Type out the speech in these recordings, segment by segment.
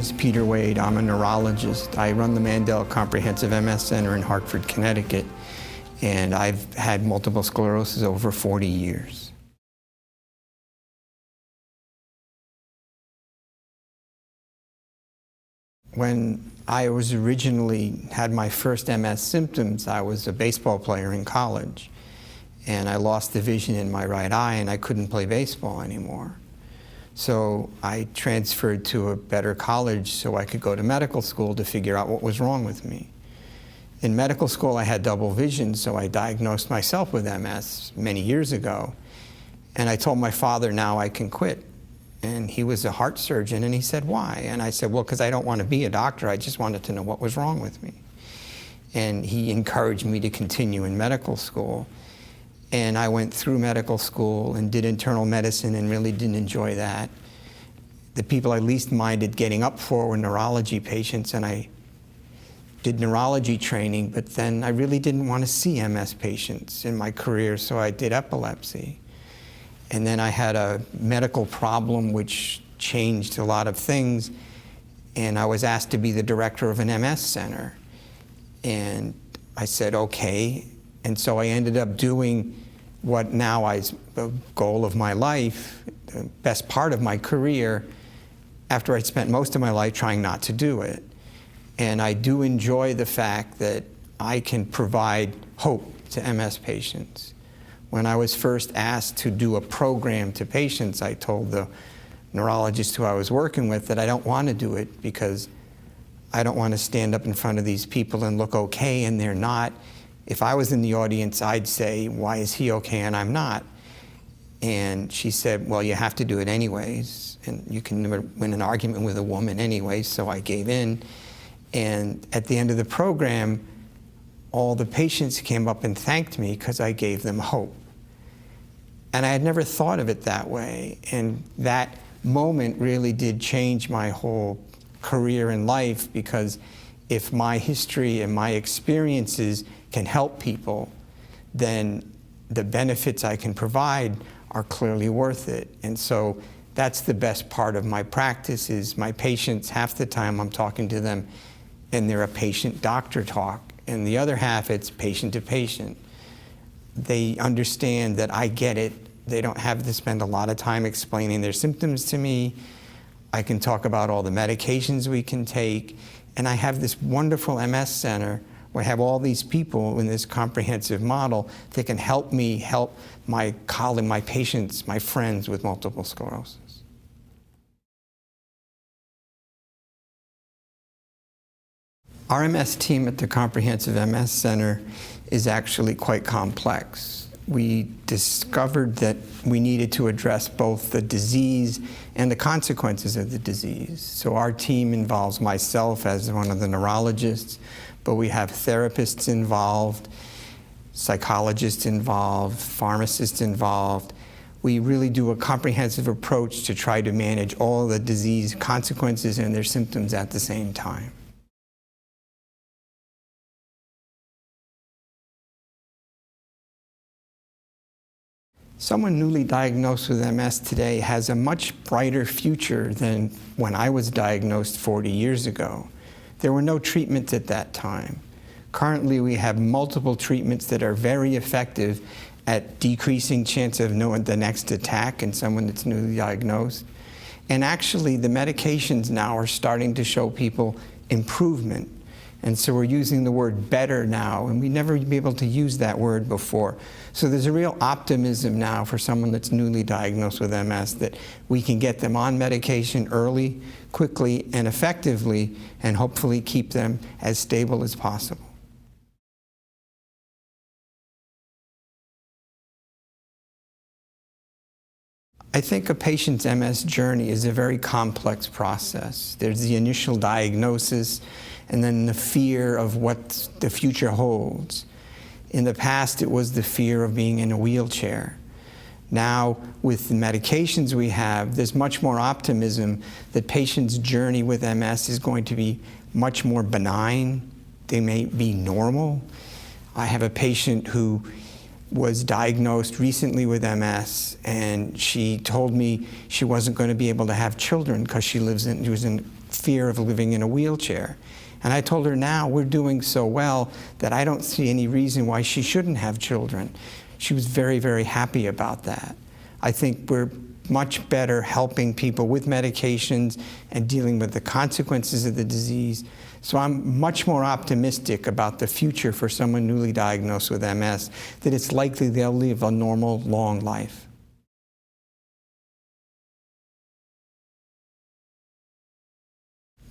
is Peter Wade. I'm a neurologist. I run the Mandel Comprehensive MS Center in Hartford, Connecticut, and I've had multiple sclerosis over 40 years. When I was originally had my first MS symptoms, I was a baseball player in college, and I lost the vision in my right eye, and I couldn't play baseball anymore. So I transferred to a better college so I could go to medical school to figure out what was wrong with me. In medical school, I had double vision, so I diagnosed myself with MS many years ago. And I told my father, now I can quit. And he was a heart surgeon, and he said, why? And I said, well, because I don't want to be a doctor. I just wanted to know what was wrong with me. And he encouraged me to continue in medical school. And I went through medical school and did internal medicine and really didn't enjoy that. The people I least minded getting up for were neurology patients, and I did neurology training, but then I really didn't want to see MS patients in my career, so I did epilepsy. And then I had a medical problem which changed a lot of things, and I was asked to be the director of an MS center. And I said, okay. And so I ended up doing what now is the goal of my life, the best part of my career, after I'd spent most of my life trying not to do it. And I do enjoy the fact that I can provide hope to MS patients. When I was first asked to do a program to patients, I told the neurologist who I was working with that I don't want to do it because I don't want to stand up in front of these people and look okay and they're not. If I was in the audience, I'd say, why is he okay and I'm not? And she said, well, you have to do it anyways, and you can never win an argument with a woman anyway, so I gave in. And at the end of the program, all the patients came up and thanked me because I gave them hope. And I had never thought of it that way, and that moment really did change my whole career in life, because if my history and my experiences can help people, then the benefits I can provide are clearly worth it. And so that's the best part of my practice is my patients, half the time I'm talking to them and they're a patient-doctor talk, and the other half it's patient-to-patient. They understand that I get it. They don't have to spend a lot of time explaining their symptoms to me. I can talk about all the medications we can take, and I have this wonderful MS center where I have all these people in this comprehensive model that can help me help my colleagues, my patients, my friends with multiple sclerosis. Our MS team at the Comprehensive MS Center is actually quite complex. We discovered that we needed to address both the disease and the consequences of the disease. So our team involves myself as one of the neurologists, but we have therapists involved, psychologists involved, pharmacists involved. We really do a comprehensive approach to try to manage all the disease consequences and their symptoms at the same time. Someone newly diagnosed with MS today has a much brighter future than when I was diagnosed 40 years ago. There were no treatments at that time. Currently, we have multiple treatments that are very effective at decreasing chance of the next attack in someone that's newly diagnosed. And actually, the medications now are starting to show people improvement. And so we're using the word better now, and we never been able to use that word before. So there's a real optimism now for someone that's newly diagnosed with MS that we can get them on medication early, quickly, and effectively, and hopefully keep them as stable as possible. I think a patient's MS journey is a very complex process. There's the initial diagnosis, and then the fear of what the future holds. In the past, it was the fear of being in a wheelchair. Now, with the medications we have, there's much more optimism that patients' journey with MS is going to be much more benign. They may be normal. I have a patient who was diagnosed recently with MS, and she told me she wasn't going to be able to have children because she was in fear of living in a wheelchair. And I told her, now we're doing so well that I don't see any reason why she shouldn't have children. She was very, very happy about that. I think we're much better helping people with medications and dealing with the consequences of the disease. So I'm much more optimistic about the future for someone newly diagnosed with MS, that it's likely they'll live a normal, long life.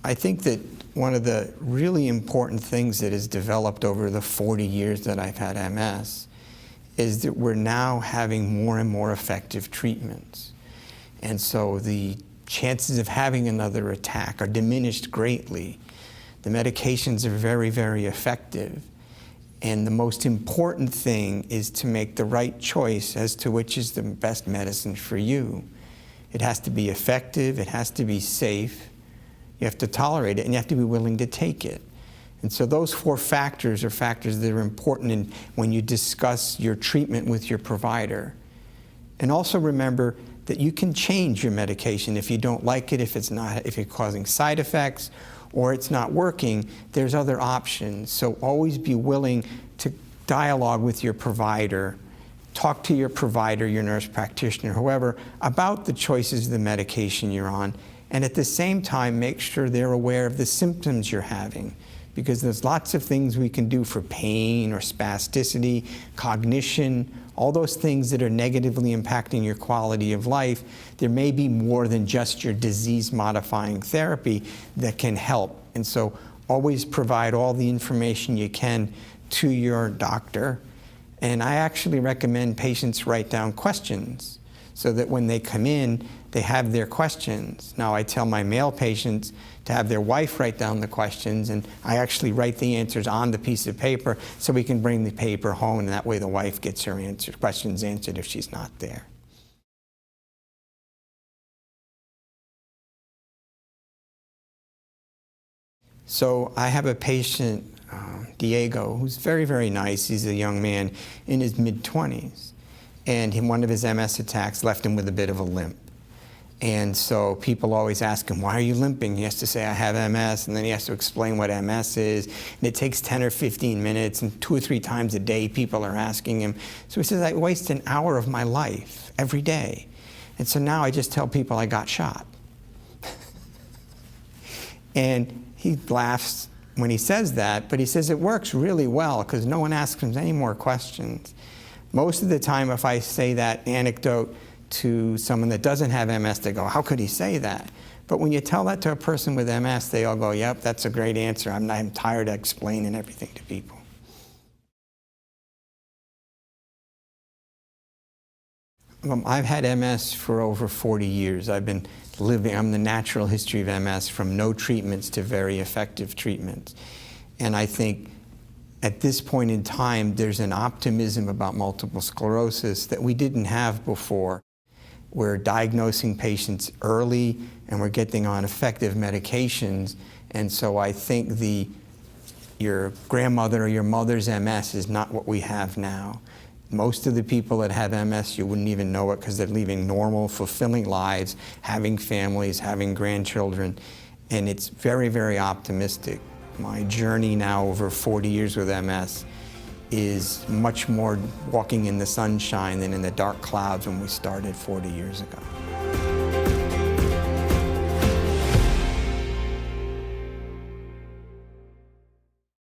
I think that one of the really important things that has developed over the 40 years that I've had MS is that we're now having more and more effective treatments. And so the chances of having another attack are diminished greatly. The medications are very, very effective. And the most important thing is to make the right choice as to which is the best medicine for you. It has to be effective, it has to be safe, you have to tolerate it, and you have to be willing to take it. And so those 4 factors are factors that are important when you discuss your treatment with your provider. And also remember that you can change your medication if you don't like it, if it's causing side effects, or it's not working. There's other options. So always be willing to dialogue with your provider, talk to your provider, your nurse practitioner, whoever, about the choices of the medication you're on. And at the same time, make sure they're aware of the symptoms you're having, because there's lots of things we can do for pain or spasticity, cognition, all those things that are negatively impacting your quality of life. There may be more than just your disease-modifying therapy that can help. And so always provide all the information you can to your doctor. And I actually recommend patients write down questions so that when they come in, they have their questions. Now, I tell my male patients to have their wife write down the questions, and I actually write the answers on the piece of paper so we can bring the paper home, and that way the wife gets her questions answered if she's not there. So I have a patient, Diego, who's very, very nice. He's a young man in his mid-20s, and one of his MS attacks left him with a bit of a limp. And so people always ask him, why are you limping? He has to say, I have MS, and then he has to explain what MS is. And it takes 10 or 15 minutes, and 2 or 3 times a day people are asking him. So he says, I waste an hour of my life every day. And so now I just tell people I got shot. And he laughs when he says that, but he says it works really well because no one asks him any more questions. Most of the time, if I say that anecdote to someone that doesn't have MS, they go, how could he say that? But when you tell that to a person with MS, they all go, yep, that's a great answer. I'm tired of explaining everything to people. I've had MS for over 40 years. I've been living, I'm the natural history of MS, from no treatments to very effective treatments. And I think at this point in time, there's an optimism about multiple sclerosis that we didn't have before. We're diagnosing patients early, and we're getting on effective medications. And so I think your grandmother or your mother's MS is not what we have now. Most of the people that have MS, you wouldn't even know it because they're living normal, fulfilling lives, having families, having grandchildren. And it's very, very optimistic. My journey now over 40 years with MS is much more walking in the sunshine than in the dark clouds when we started 40 years ago.